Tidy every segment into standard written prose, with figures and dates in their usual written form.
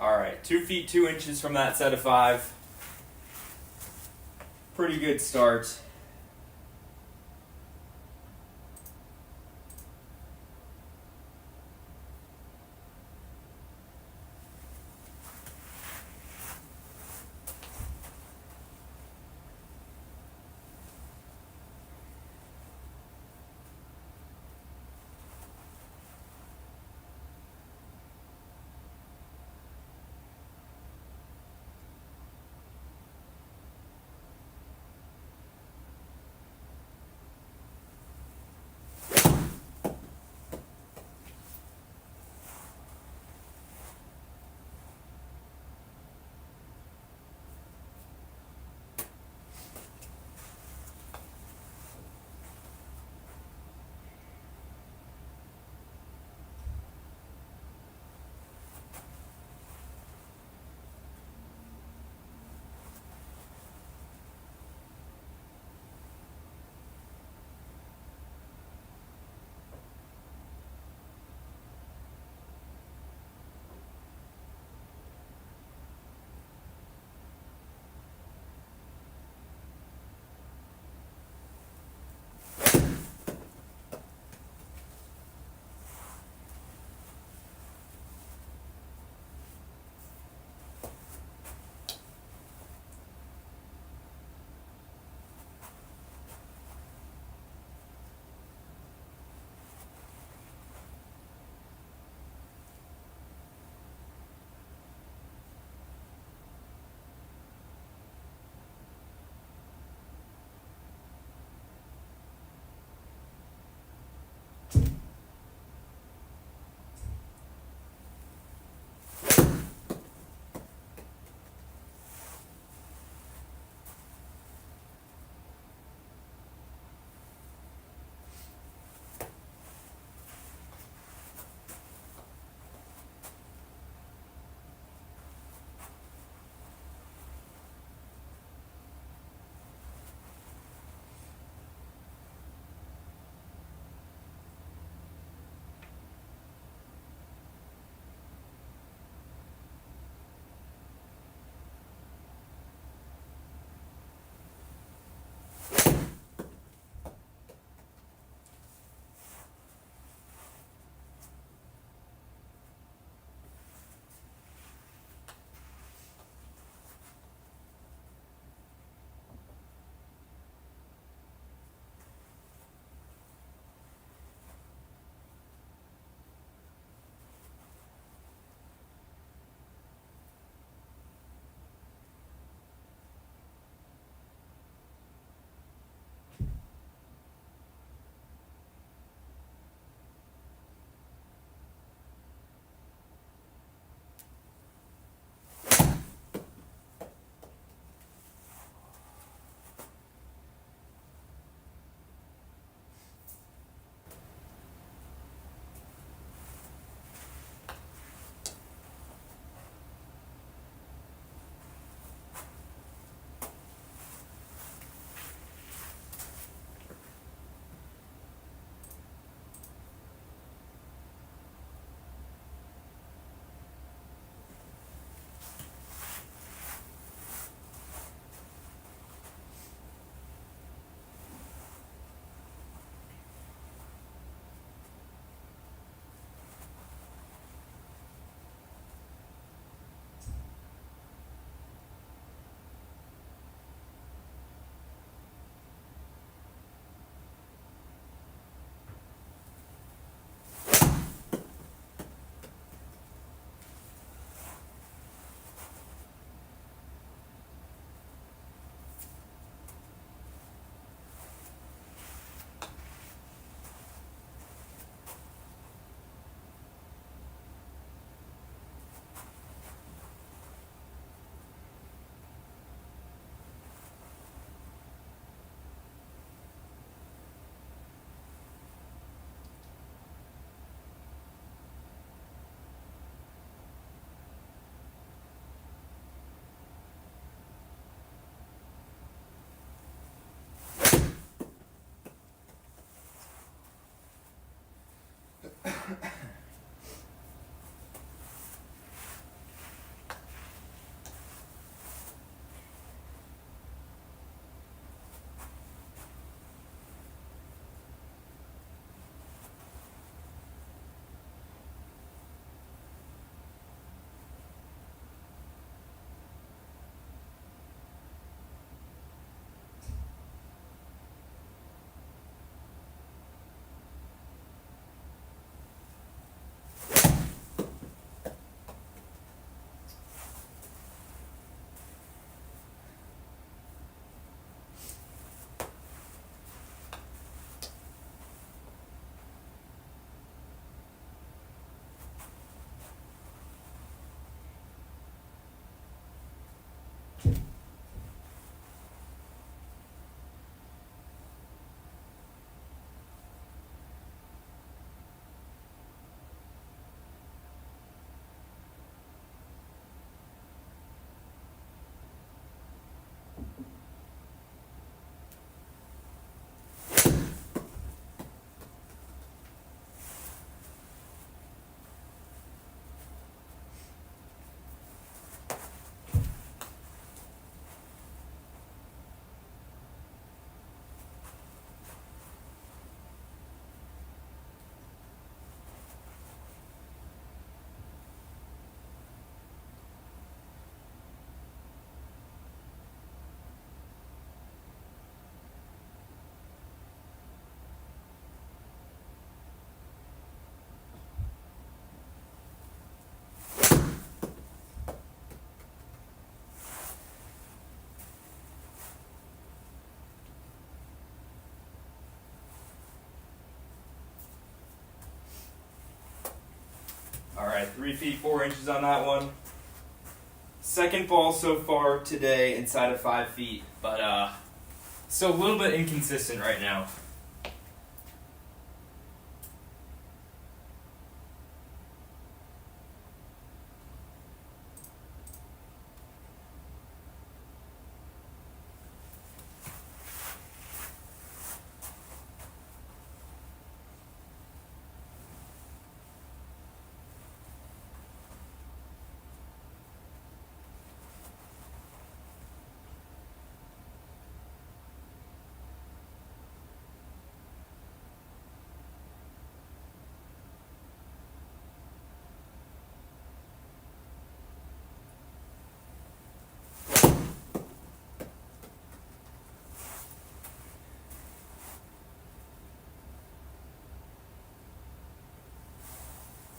All right, 2 feet 2 inches from that set of 5. Pretty good start. All right, 3 feet 4 inches on that one. Second ball so far today inside of 5 feet, but still a little bit inconsistent right now.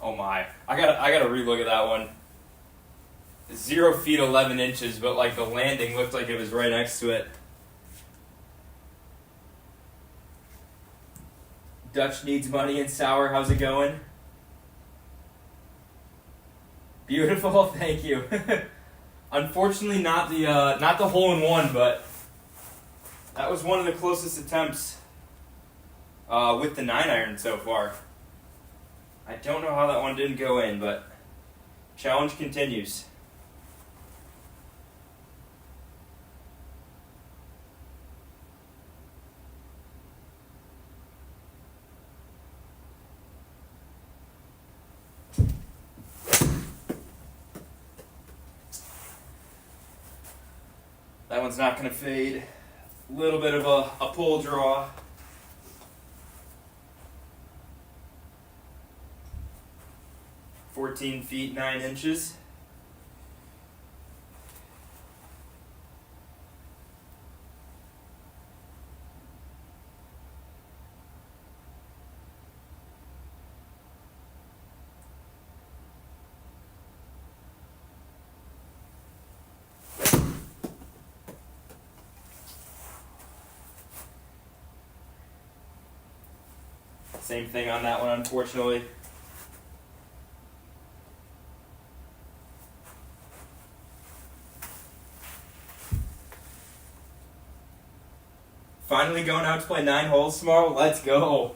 Oh my, I gotta relook at that one. 0 feet 11 inches, but like the landing looked like it was right next to it. Dutch needs money and sour. How's it going? Beautiful, thank you. Unfortunately, not the hole in one, but that was one of the closest attempts with the 9-iron so far. I don't know how that one didn't go in, but challenge continues. That one's not going to fade. A little bit of a pull draw. "14 feet 9 inches. Same thing on that one, unfortunately. Finally going out to play 9 holes tomorrow. Let's go.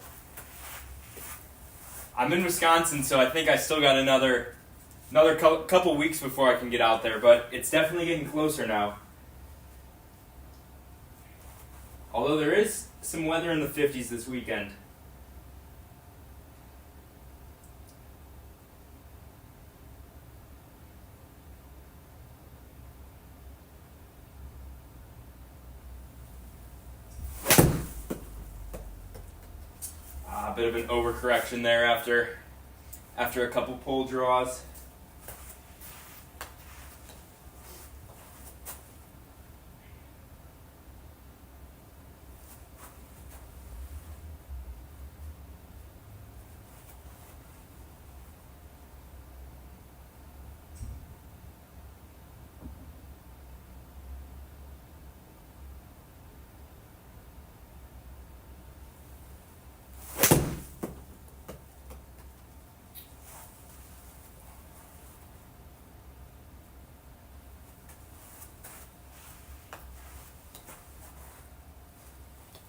I'm in Wisconsin, so I think I still got another couple weeks before I can get out there, but it's definitely getting closer now. Although there is some weather in the 50s this weekend. A bit of an overcorrection there after a couple pull draws.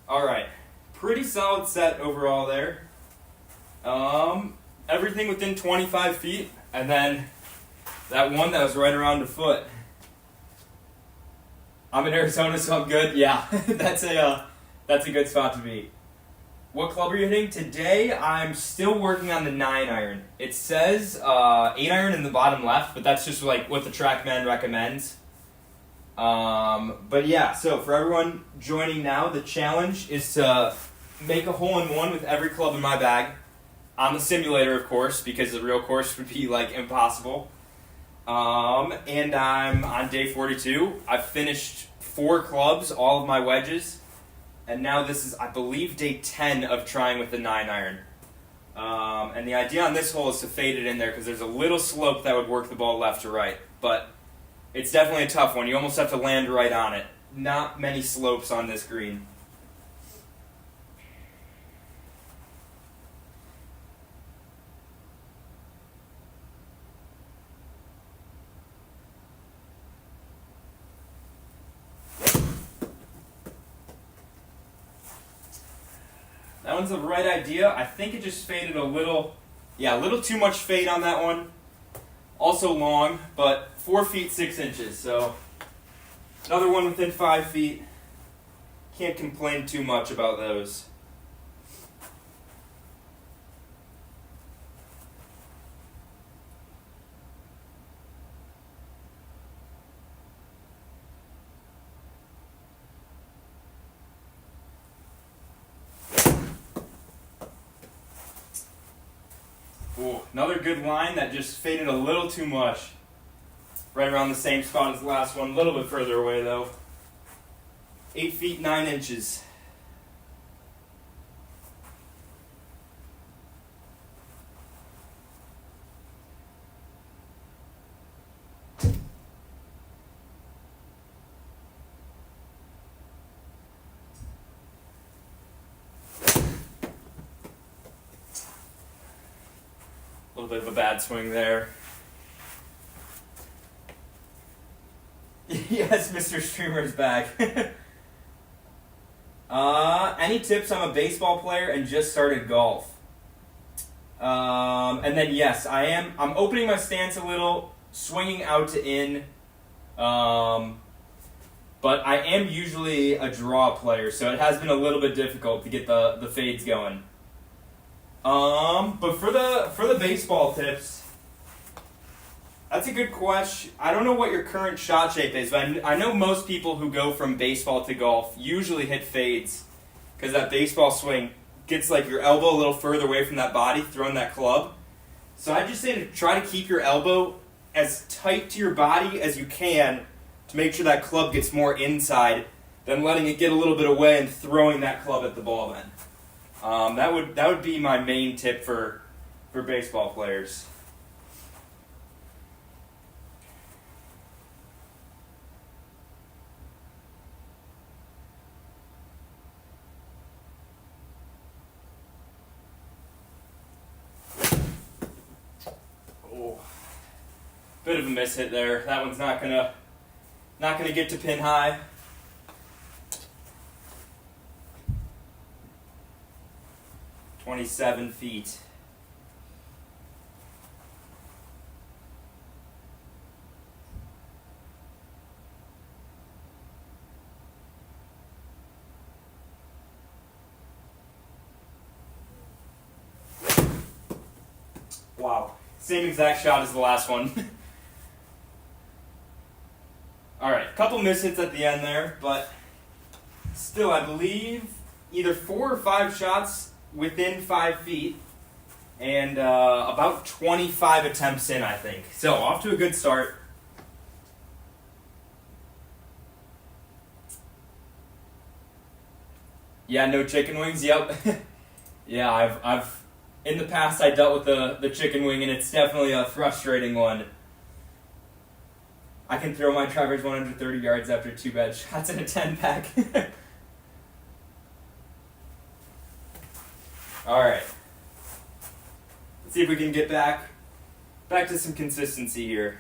Alright, pretty solid set overall there. Everything within 25 feet, and then that one that was right around a foot. I'm in Arizona, so I'm good. Yeah, that's a good spot to be. What club are you hitting? Today, I'm still working on the 9-iron. It says 8-iron in the bottom left, but that's just like what the TrackMan recommends. But yeah, so for everyone joining now, the challenge is to make a hole-in-one with every club in my bag. On the simulator, of course, because the real course would be like impossible. And I'm on day 42. I've finished 4 clubs, all of my wedges, and now this is, I believe, day 10 of trying with the 9-iron. And the idea on this hole is to fade it in there because there's a little slope that would work the ball left to right, but it's definitely a tough one. You almost have to land right on it. Not many slopes on this green. That one's the right idea. I think it just faded a little, yeah, a little too much fade on that one. Also long, but 4 feet 6 inches. So another one within 5 feet. Can't complain too much about those. Ooh, another good line that just faded a little too much. Right around the same spot as the last one, a little bit further away though. 8 feet 9 inches. A little bit of a bad swing there. Yes, Mr. Streamer's back. Any tips? I'm a baseball player and just started golf. And then yes, I'm opening my stance a little, swinging out to in. But I am usually a draw player, so it has been a little bit difficult to get the fades going. But for the baseball tips, that's a good question. I don't know what your current shot shape is, but I know most people who go from baseball to golf usually hit fades because that baseball swing gets like your elbow a little further away from that body throwing that club. So I just say to try to keep your elbow as tight to your body as you can to make sure that club gets more inside than letting it get a little bit away and throwing that club at the ball then. That would be my main tip for baseball players. Oh, bit of a miss hit there. That one's not gonna get to pin high. $27 feet. Wow. Same exact shot as the last one. Alright, a couple miss hits at the end there, but still I believe either 4 or 5 shots within 5 feet, and about 25 attempts in, I think. So, off to a good start. Yeah, no chicken wings, yep. Yeah, I've in the past I dealt with the chicken wing, and it's definitely a frustrating one. I can throw my drivers 130 yards after 2 bad shots in a 10-pack. Alright. Let's see if we can get back to some consistency here.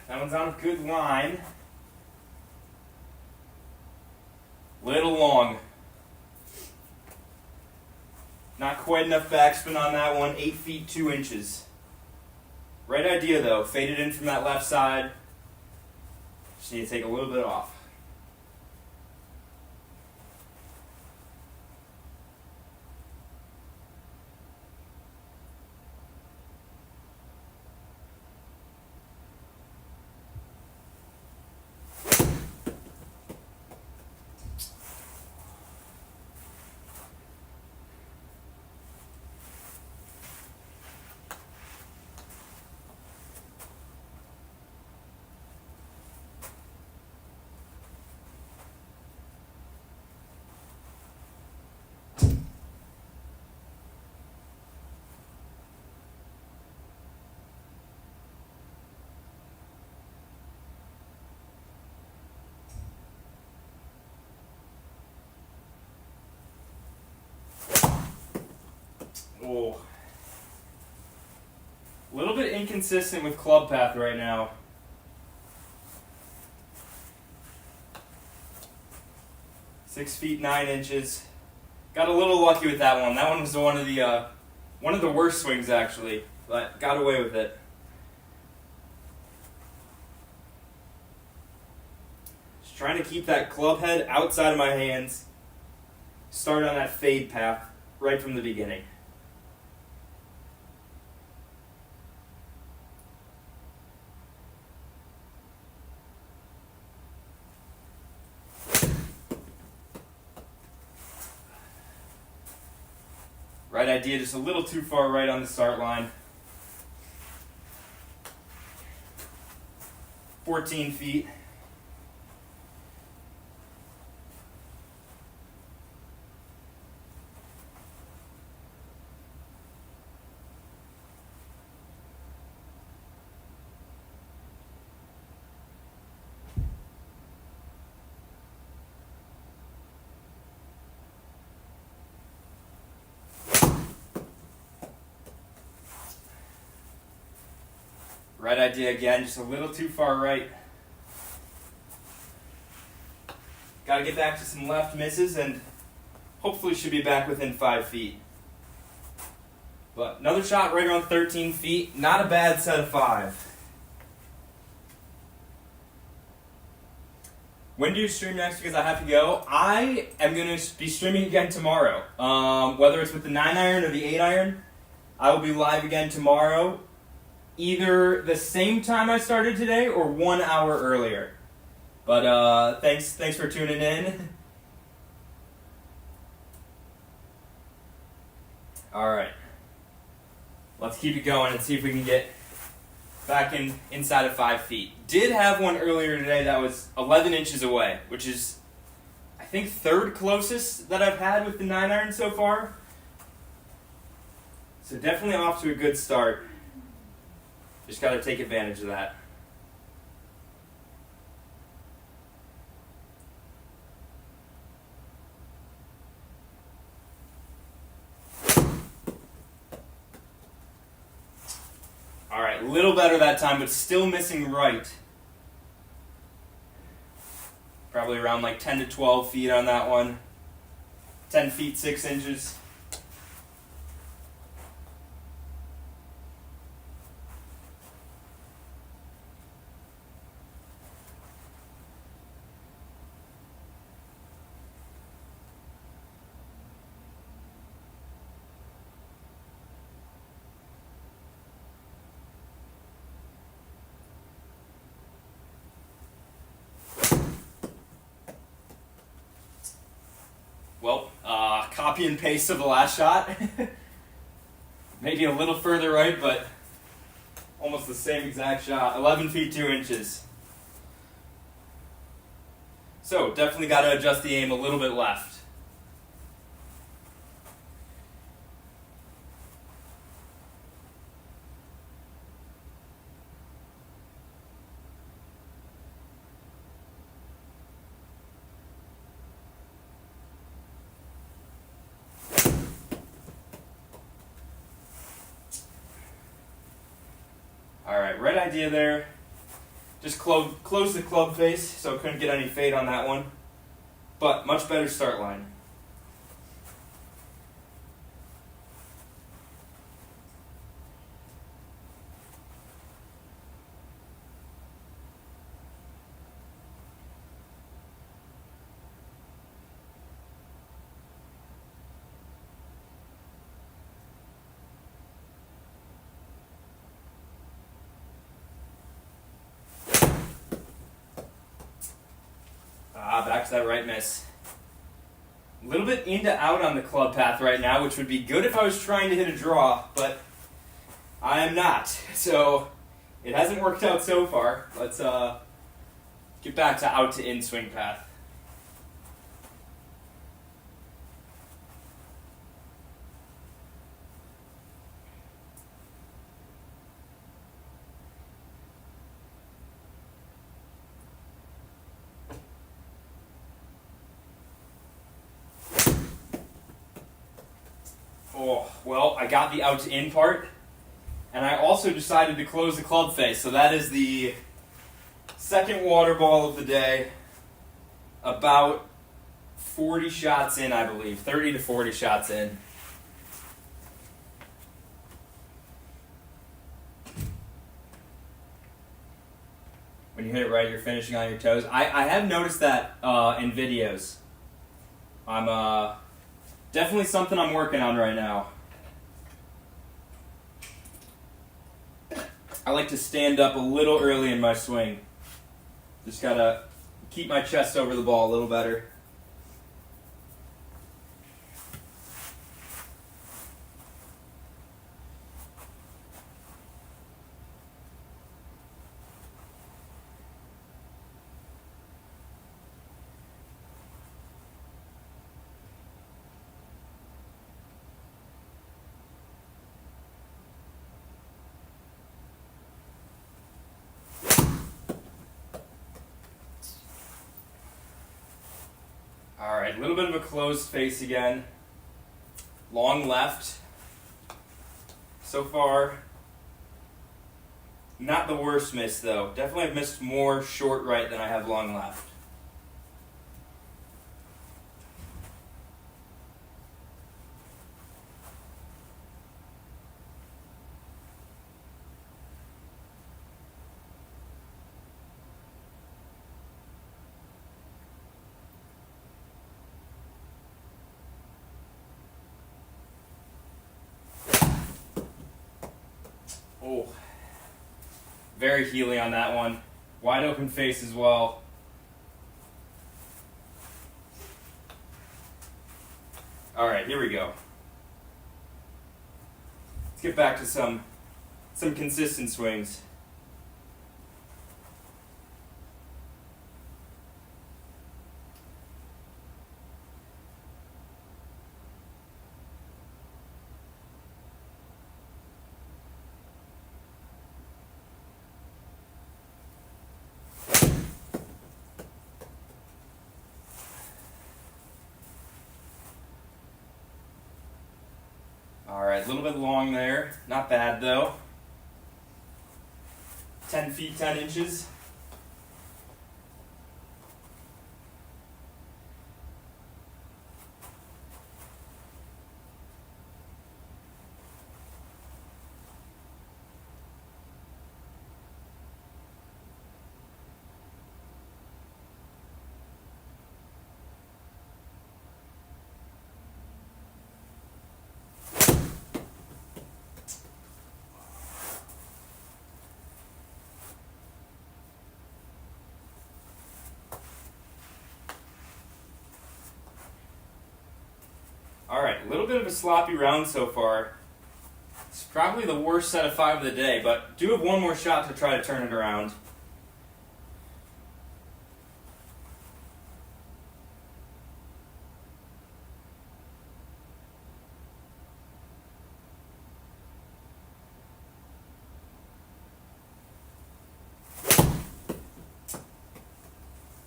That one's on a good line. Little long. Not quite enough backspin on that one. 8 feet 2 inches. Right idea though. Faded in from that left side. Just need to take a little bit off. Oh. A little bit inconsistent with club path right now. Six feet 9 inches. Got a little lucky with that one. That one was one of the worst swings actually, but got away with it. Just trying to keep that club head outside of my hands. Start on that fade path right from the beginning. Right idea, just a little too far right on the start line. 14 feet. Right idea again, just a little too far right. Got to get back to some left misses and hopefully should be back within 5 feet. But another shot right around 13 feet, not a bad set of 5. When do you stream next? Because I have to go. I am going to be streaming again tomorrow. Whether it's with the 9-iron or the 8-iron, I will be live again tomorrow. Either the same time I started today or 1 hour earlier. But thanks for tuning in. All right, let's keep it going and see if we can get back inside of 5 feet. Did have one earlier today that was 11 inches away, which is I think third closest that I've had with the 9-iron so far. So definitely off to a good start. Just got to take advantage of that. All right, a little better that time, but still missing right. Probably around like 10 to 12 feet on that one. 10 feet 6 inches. Well, copy and paste of the last shot. Maybe a little further right, but almost the same exact shot. 11 feet 2 inches. So, definitely got to adjust the aim a little bit left. Alright, right idea there. Just close the club face, so I couldn't get any fade on that one. But much better start line. Back to that right miss. A little bit in to out on the club path right now, which would be good if I was trying to hit a draw, but I am not. So it hasn't worked out so far. Let's get back to out to in swing path. Oh, well, I got the out to in part, and I also decided to close the club face. So that is the second water ball of the day. About 40 shots in, I believe. 30 to 40 shots in. When you hit it right, you're finishing on your toes. I have noticed that in videos. I'm definitely something I'm working on right now. I like to stand up a little early in my swing. Just gotta keep my chest over the ball a little better. Alright, a little bit of a closed face again. Long left. So far, not the worst miss though. Definitely have missed more short right than I have long left. Oh, very heely on that one. Wide open face as well. All right, here we go. Let's get back to some consistent swings. All right, a little bit long there. Not bad though. 10 feet, 10 inches. All right, a little bit of a sloppy round so far. It's probably the worst set of 5 of the day, but do have one more shot to try to turn it around.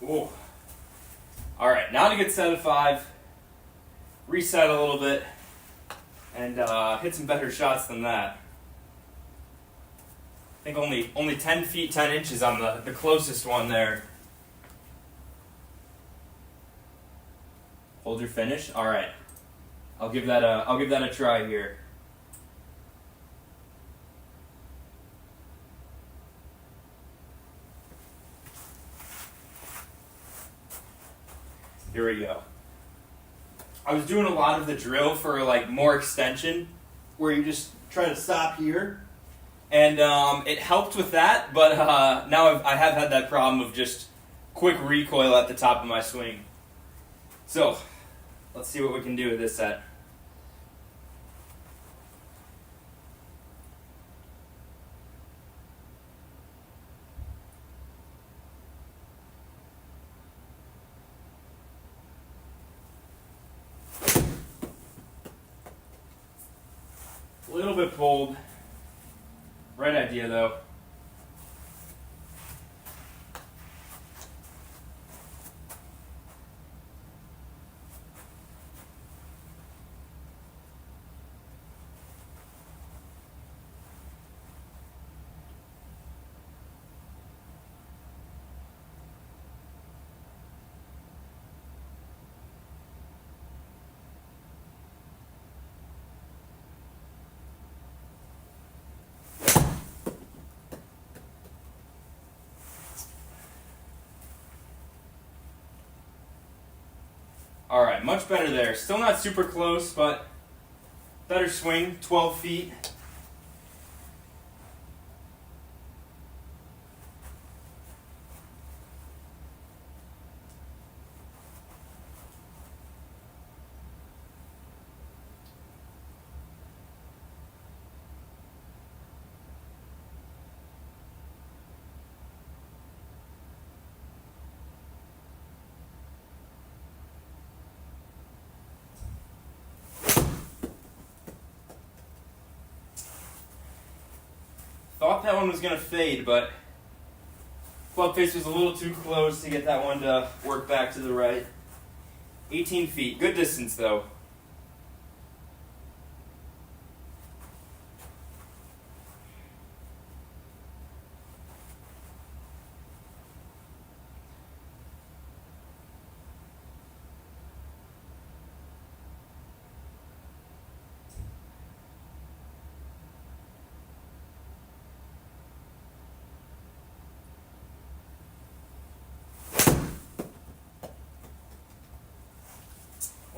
Ooh. All right, now to get set of 5. Reset a little bit, and hit some better shots than that. I think only 10 feet, 10 inches on the closest one there. Hold your finish. All right, I'll give that a try here. Here we go. I was doing a lot of the drill for like more extension, where you just try to stop here, and it helped with that. But now I have had that problem of just quick recoil at the top of my swing. So let's see what we can do with this set. A little bit pulled. Right idea though. All right, much better there. Still not super close, but better swing, 12 feet. Thought that one was going to fade, but club face was a little too close to get that one to work back to the right. 18 feet. Good distance, though.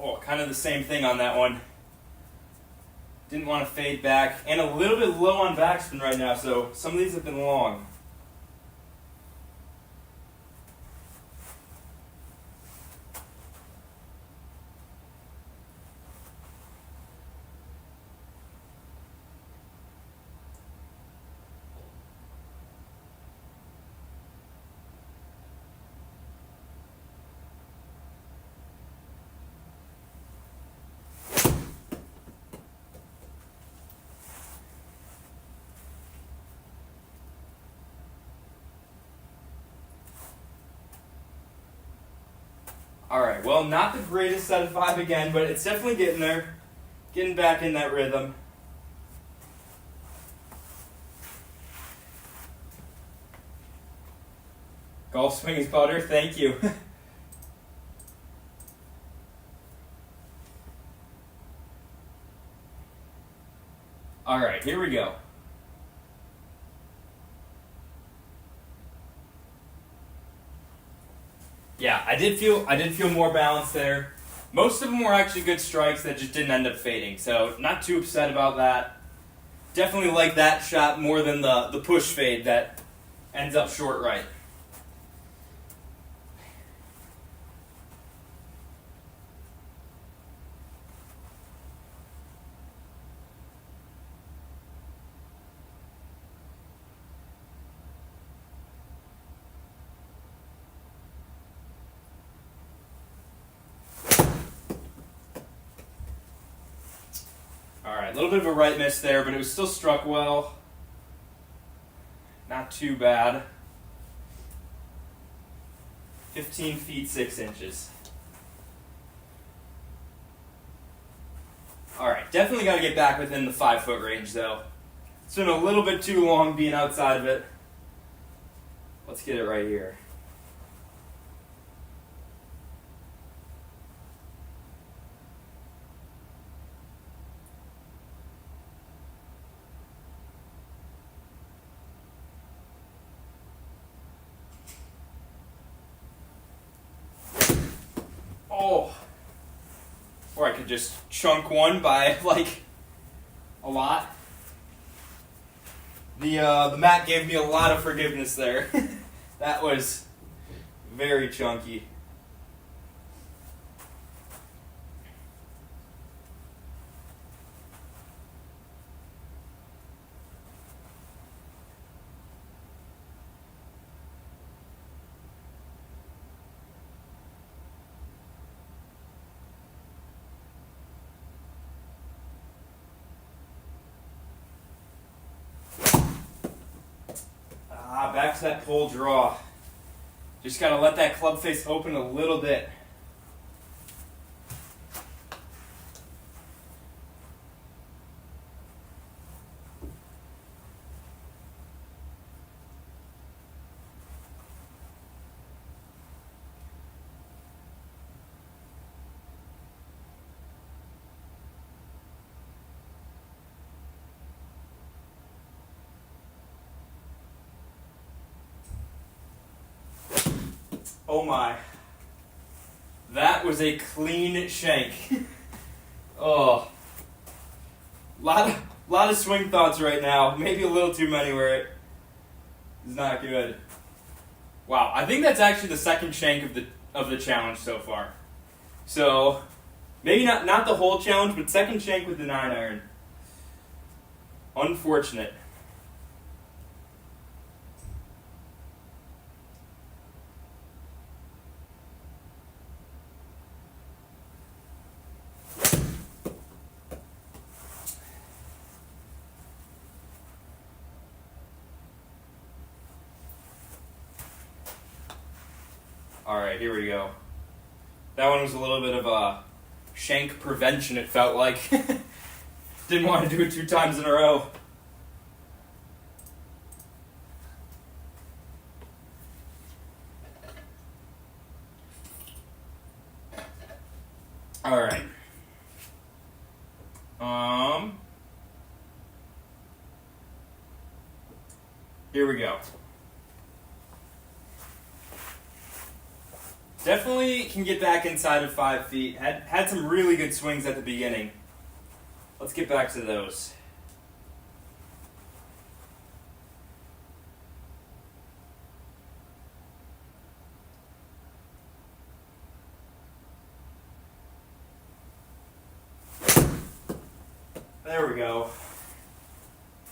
Oh, kind of the same thing on that one. Didn't want to fade back. And a little bit low on backspin right now, so some of these have been long. Alright, well, not the greatest set of 5 again, but it's definitely getting there. Getting back in that rhythm. Golf swing is putter, thank you. Alright, here we go. Yeah, I did feel more balanced there. Most of them were actually good strikes that just didn't end up fading, so not too upset about that. Definitely like that shot more than the push fade that ends up short right. Alright, a little bit of a right miss there, but it was still struck well. Not too bad. 15 feet 6 inches. Alright, definitely got to get back within the 5-foot range though. It's been a little bit too long being outside of it. Let's get it right here. Oh, or I could just chunk one by like a lot. The mat gave me a lot of forgiveness there. That was very chunky. Back to that pull draw. Just got to let that club face open a little bit. Oh my. That was a clean shank. Oh, lot of swing thoughts right now. Maybe a little too many where it is not good. Wow, I think that's actually the second shank of the challenge so far. So maybe not the whole challenge, but second shank with the 9-iron. Unfortunate. Alright, here we go. That one was a little bit of a shank prevention, it felt like. Didn't want to do it 2 times in a row. Alright. Here we go. Definitely can get back inside of 5 feet. Had some really good swings at the beginning. Let's get back to those. There we go.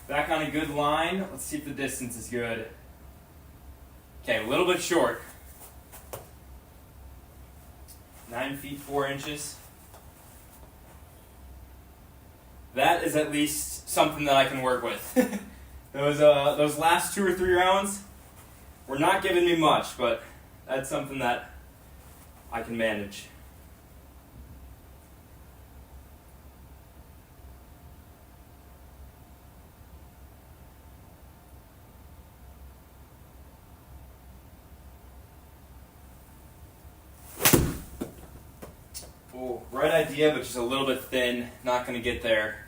Back on a good line. Let's see if the distance is good. Okay, a little bit short. 9 feet 4 inches. That is at least something that I can work with. Those last 2 or 3 rounds were not giving me much, but that's something that I can manage. Oh, right idea, but just a little bit thin. Not going to get there.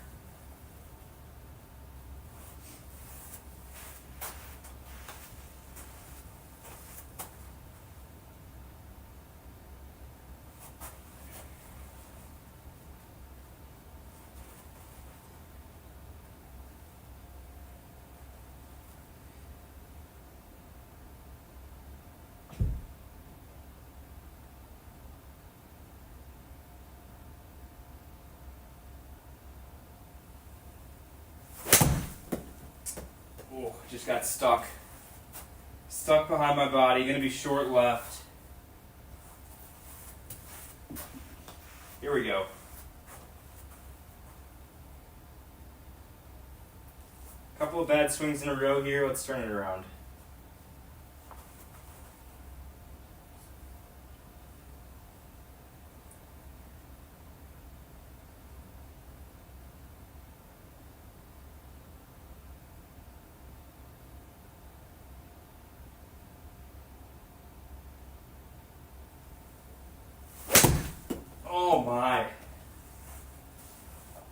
Oh, just got stuck. Stuck behind my body. Going to be short left. Here we go. Couple of bad swings in a row here. Let's turn it around. Oh my.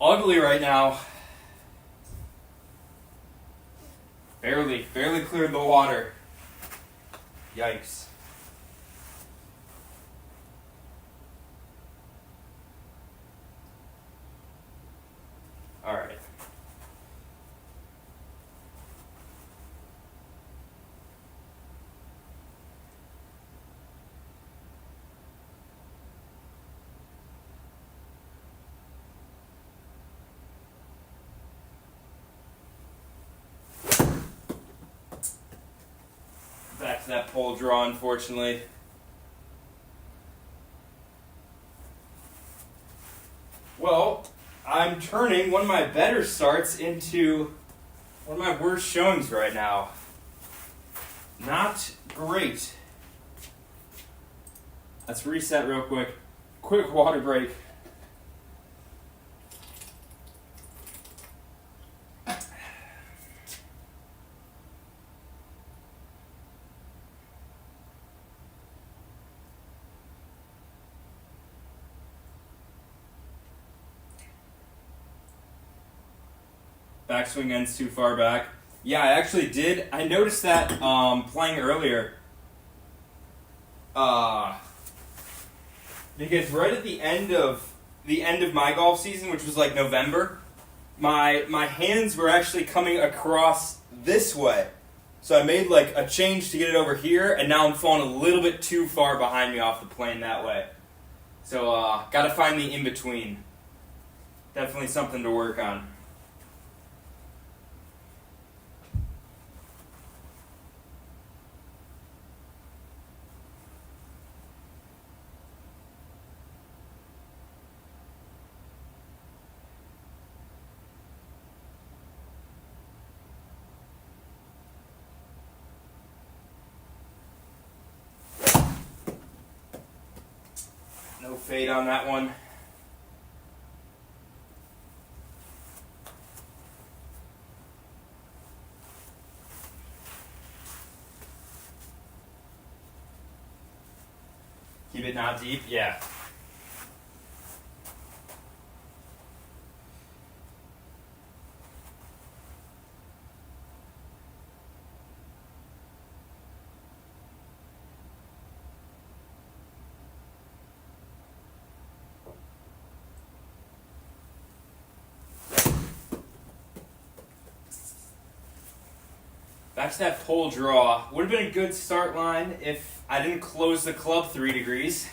Ugly right now. Barely cleared the water. Yikes. All right. Back to that pole draw, unfortunately. Well, I'm turning one of my better starts into one of my worst showings right now. Not great. Let's reset real quick. Quick water break. Backswing ends too far back. Yeah, I actually did. I noticed that playing earlier. because right at the end of my golf season, which was like November, my hands were actually coming across this way. So I made like a change to get it over here, and now I'm falling a little bit too far behind me off the plane that way. So gotta find the in-between. Definitely something to work on. No fade on that one. Keep it not deep, yeah. Back to that pole draw. Would have been a good start line if I didn't close the club 3 degrees.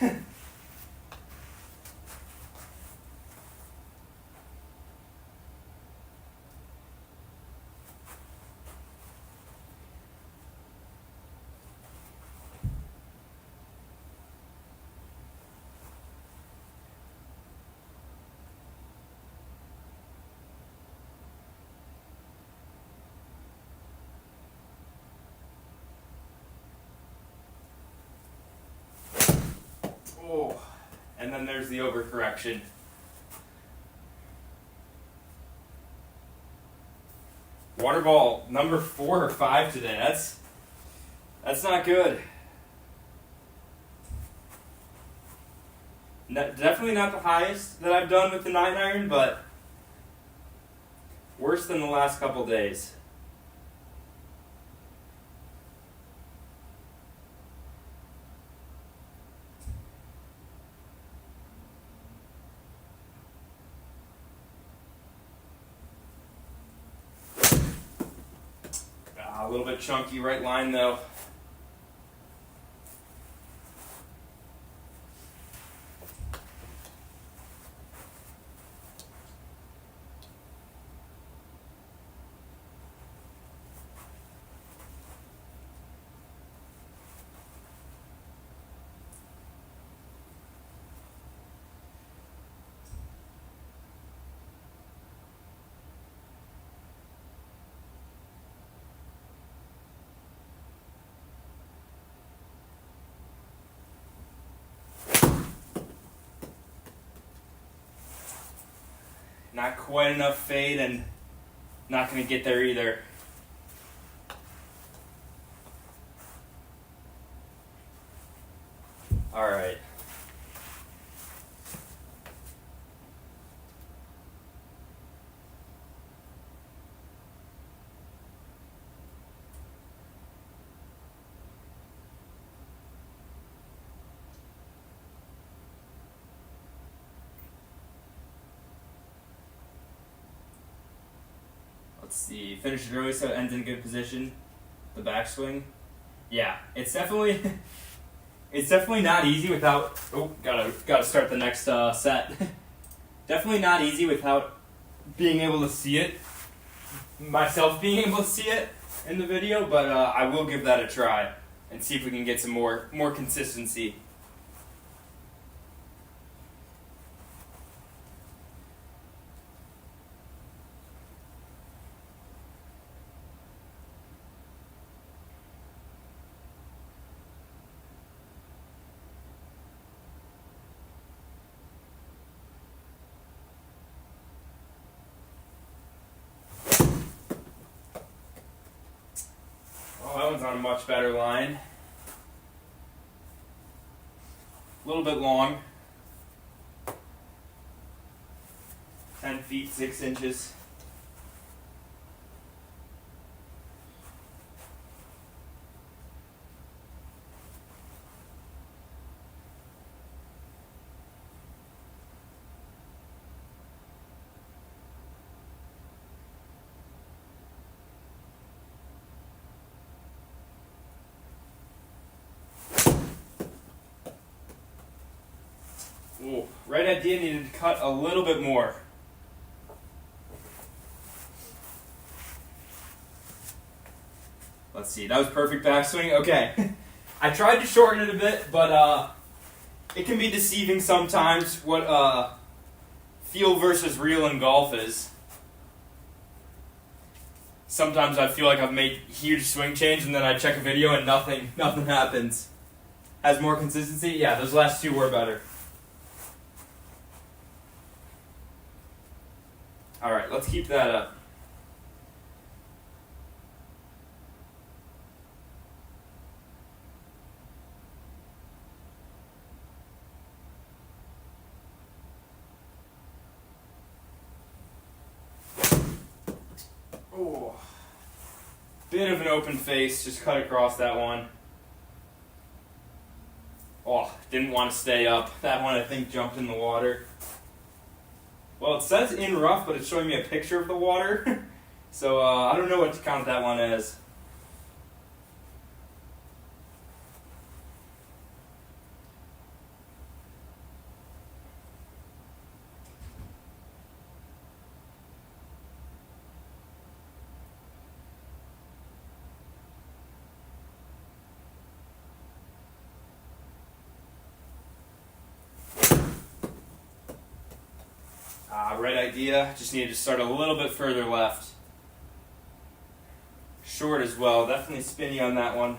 Oh, and then there's the overcorrection. Water ball number 4 or 5 today. That's not good. Definitely not the highest that I've done with the 9-iron, but worse than the last couple days. A little bit chunky right line though. Not quite enough fade and not going to get there either. All right. Let's see. Finish it early so it ends in good position. The backswing. Yeah, it's definitely it's definitely not easy without. Oh, gotta start the next set. Definitely not easy without being able to see it. Myself being able to see it in the video, but I will give that a try and see if we can get some more consistency. Oh, that one's on a much better line. A little bit long. 10 feet, 6 inches. Ooh, right idea, needed to cut a little bit more. Let's see, that was perfect backswing. Okay. I tried to shorten it a bit, but it can be deceiving sometimes what feel versus real in golf is. Sometimes I feel like I've made huge swing change and then I check a video and nothing happens. Has more consistency? Yeah, those last two were better. Alright, let's keep that up. Oh, bit of an open face, just cut across that one. Oh, didn't want to stay up. That one I think jumped in the water. Well, it says in rough, but it's showing me a picture of the water. So I don't know what to count that one as. Right idea, just needed to start a little bit further left. Short as well, definitely spinny on that one.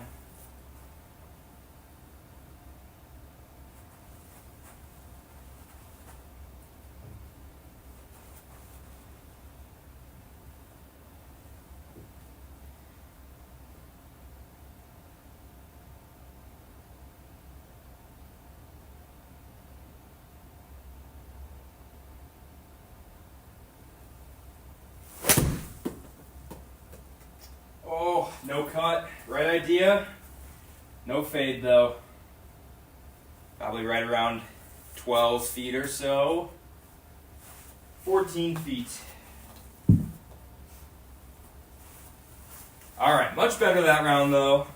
Oh, no cut. Right idea. No fade though. Probably right around 12 feet or so. 14 feet. Alright, much better that round though.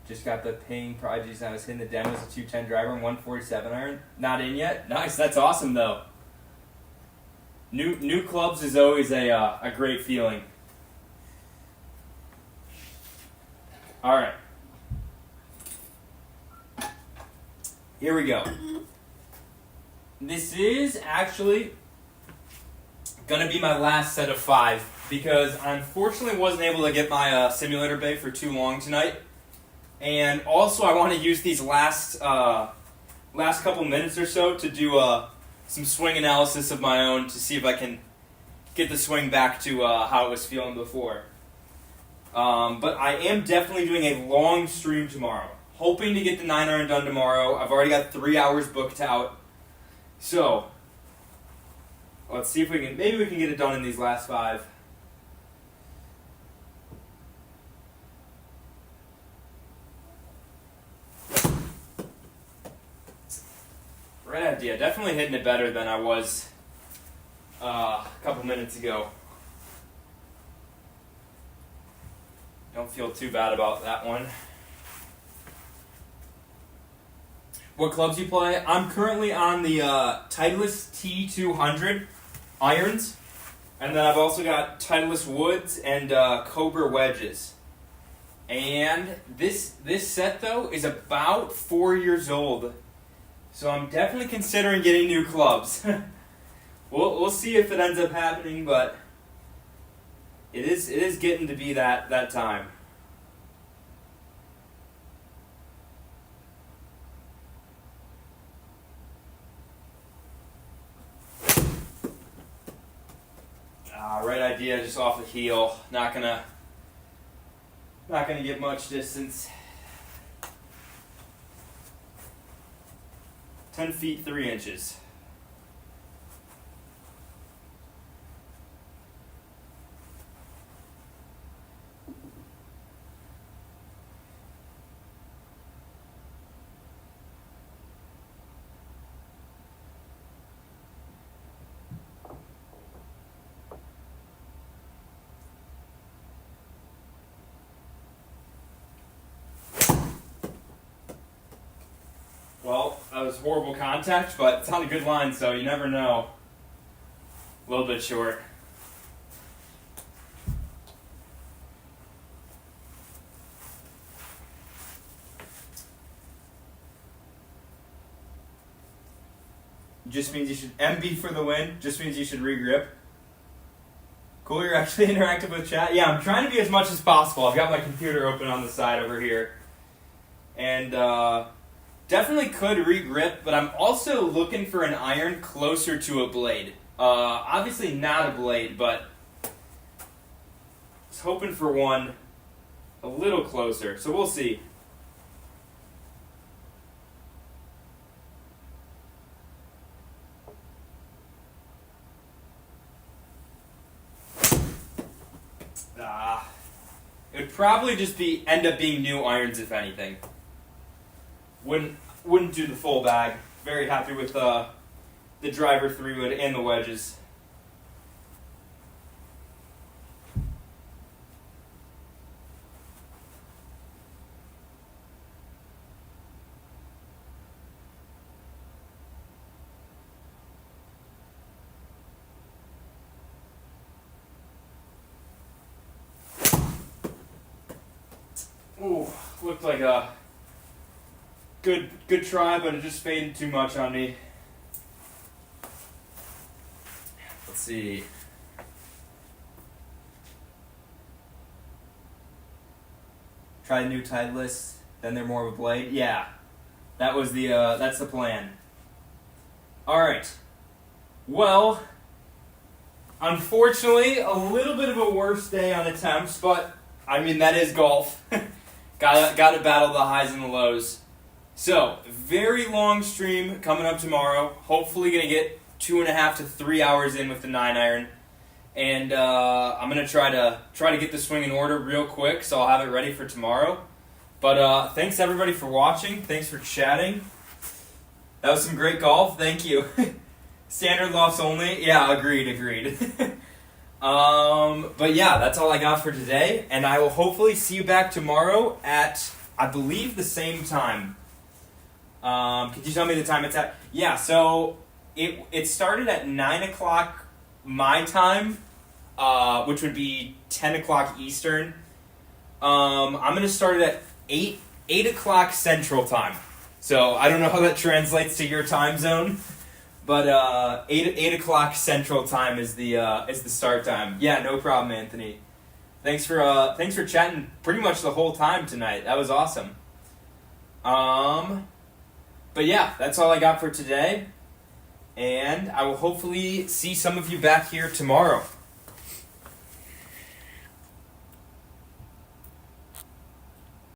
Just got the ping. Prodigy's now hitting the demos, a 210 driver and 147 iron. Not in yet. Nice. That's awesome though. New clubs is always a great feeling. All right. Here we go. This is actually gonna be my last set of 5 because I unfortunately wasn't able to get my simulator bay for too long tonight. And also, I want to use these last couple minutes or so to do some swing analysis of my own to see if I can get the swing back to how it was feeling before. But I am definitely doing a long stream tomorrow. Hoping to get the 9 iron done tomorrow. I've already got 3 hours booked out. So, let's see if maybe we can get it done in these last 5. Right idea. Definitely hitting it better than I was a couple minutes ago. Don't feel too bad about that one. What clubs you play? I'm currently on the Titleist T200 irons. And then I've also got Titleist woods and Cobra wedges. And this set, though, is about 4 years old. So I'm definitely considering getting new clubs. We'll see if it ends up happening, but it is getting to be that time. Right idea, just off the heel. Not gonna get much distance. 10 feet 3 inches. That was horrible contact, but it's on a good line, so you never know. A little bit short. Just means you should MB for the win. Just means you should regrip. Cool, you're actually interactive with chat. Yeah, I'm trying to be as much as possible. I've got my computer open on the side over here. And definitely could regrip, but I'm also looking for an iron closer to a blade. Obviously not a blade, but I was hoping for one a little closer. So we'll see. It would probably just end up being new irons, if anything. Wouldn't do the full bag. Very happy with the driver 3-wood and the wedges. Ooh, looked like a good try, but it just faded too much on me. Let's see. Try new Titleist, then they're more of a blade. Yeah, that was that's the plan. All right. Well, unfortunately, a little bit of a worse day on attempts, but I mean that is golf. Got to battle the highs and the lows. So, very long stream coming up tomorrow. Hopefully going to get 2.5 to 3 hours in with the 9-iron. And I'm going to try to get the swing in order real quick, so I'll have it ready for tomorrow. But thanks everybody for watching. Thanks for chatting. That was some great golf. Thank you. Standard lofts only. Yeah, agreed. But yeah, that's all I got for today, and I will hopefully see you back tomorrow at, I believe, the same time. Could you tell me the time it's at? Yeah, so it started at 9 o'clock my time, which would be 10 o'clock Eastern. I'm going to start it at 8 o'clock Central Time. So I don't know how that translates to your time zone. But 8 o'clock Central Time is the start time. Yeah, no problem, Anthony. Thanks for chatting pretty much the whole time tonight. That was awesome. But yeah, that's all I got for today, and I will hopefully see some of you back here tomorrow.